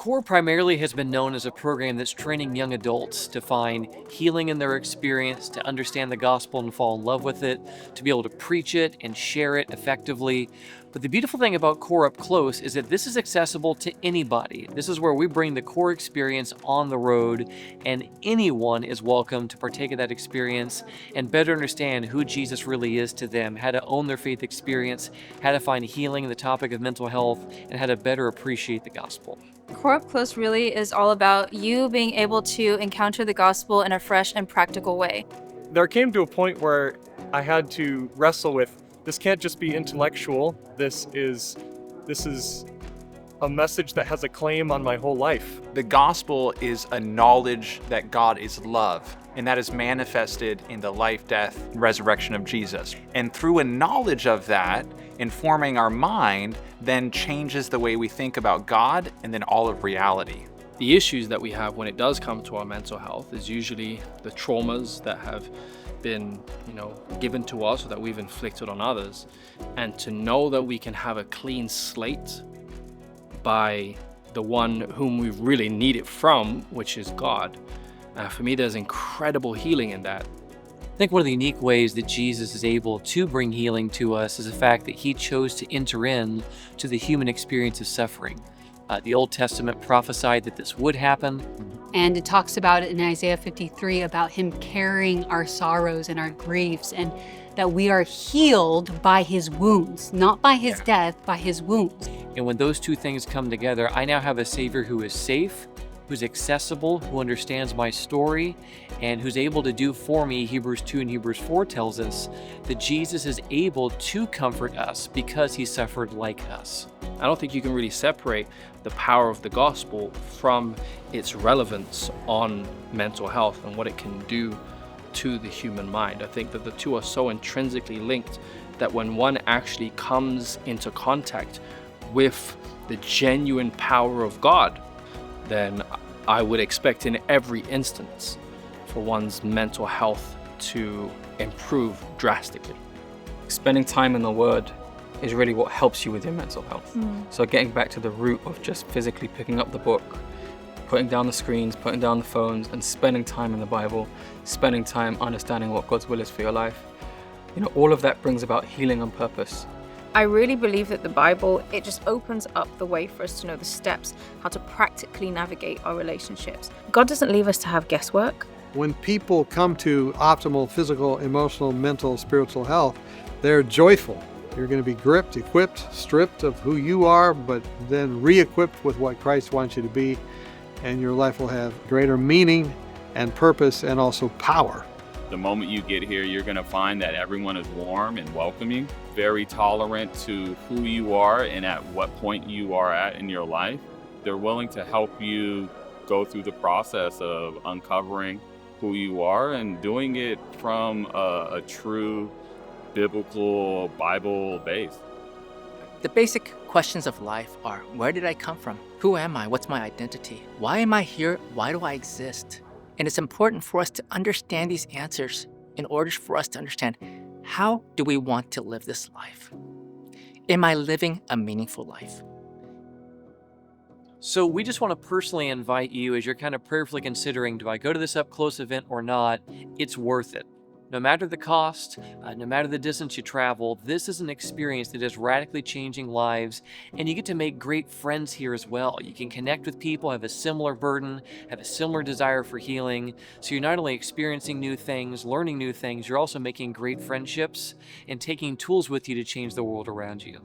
CORE primarily has been known as a program that's training young adults to find healing in their experience, to understand the gospel and fall in love with it, to be able to preach it and share it effectively. But the beautiful thing about CORE Up Close is that this is accessible to anybody. This is where we bring the CORE experience on the road, and anyone is welcome to partake of that experience and better understand who Jesus really is to them, how to own their faith experience, how to find healing in the topic of mental health, and how to better appreciate the gospel. Core Up Close really is all about you being able to encounter the gospel in a fresh and practical way. There came to a point where I had to wrestle with, this can't just be intellectual. This is a message that has a claim on my whole life. The gospel is a knowledge that God is love, and that is manifested in the life, death, and resurrection of Jesus. And through a knowledge of that, informing our mind then changes the way we think about God and then all of reality. The issues that we have when it does come to our mental health is usually the traumas that have been, given to us or that we've inflicted on others. And to know that we can have a clean slate by the one whom we really need it from, which is God. For me, there's incredible healing in that. I think one of the unique ways that Jesus is able to bring healing to us is the fact that he chose to enter in to the human experience of suffering. The Old Testament prophesied that this would happen. And it talks about it in Isaiah 53 about him carrying our sorrows and our griefs, and that we are healed by his wounds, not by his death, by his wounds. And when those two things come together, I now have a Savior who is safe, who's accessible, who understands my story, and who's able to do for me. Hebrews 2 and Hebrews 4 tells us that Jesus is able to comfort us because he suffered like us. I don't think you can really separate the power of the gospel from its relevance on mental health and what it can do to the human mind. I think that the two are so intrinsically linked that when one actually comes into contact with the genuine power of God, then I would expect in every instance for one's mental health to improve drastically. Spending time in the Word is really what helps you with your mental health. So getting back to the root of just physically picking up the book, putting down the screens, putting down the phones, and spending time in the Bible, spending time understanding what God's will is for your life, all of that brings about healing on purpose. I really believe that the Bible, it just opens up the way for us to know the steps, how to practically navigate our relationships. God doesn't leave us to have guesswork. When people come to optimal physical, emotional, mental, spiritual health, they're joyful. You're going to be gripped, equipped, stripped of who you are, but then re-equipped with what Christ wants you to be, and your life will have greater meaning and purpose and also power. The moment you get here, you're going to find that everyone is warm and welcoming, very tolerant to who you are and at what point you are at in your life. They're willing to help you go through the process of uncovering who you are and doing it from a true biblical Bible base. The basic questions of life are, where did I come from? Who am I? What's my identity? Why am I here? Why do I exist? And it's important for us to understand these answers in order for us to understand, how do we want to live this life? Am I living a meaningful life? So we just want to personally invite you, as you're kind of prayerfully considering, do I go to this up close event or not? It's worth it. No matter the cost, no matter the distance you travel, this is an experience that is radically changing lives, and you get to make great friends here as well. You can connect with people, have a similar burden, have a similar desire for healing. So you're not only experiencing new things, learning new things, you're also making great friendships and taking tools with you to change the world around you.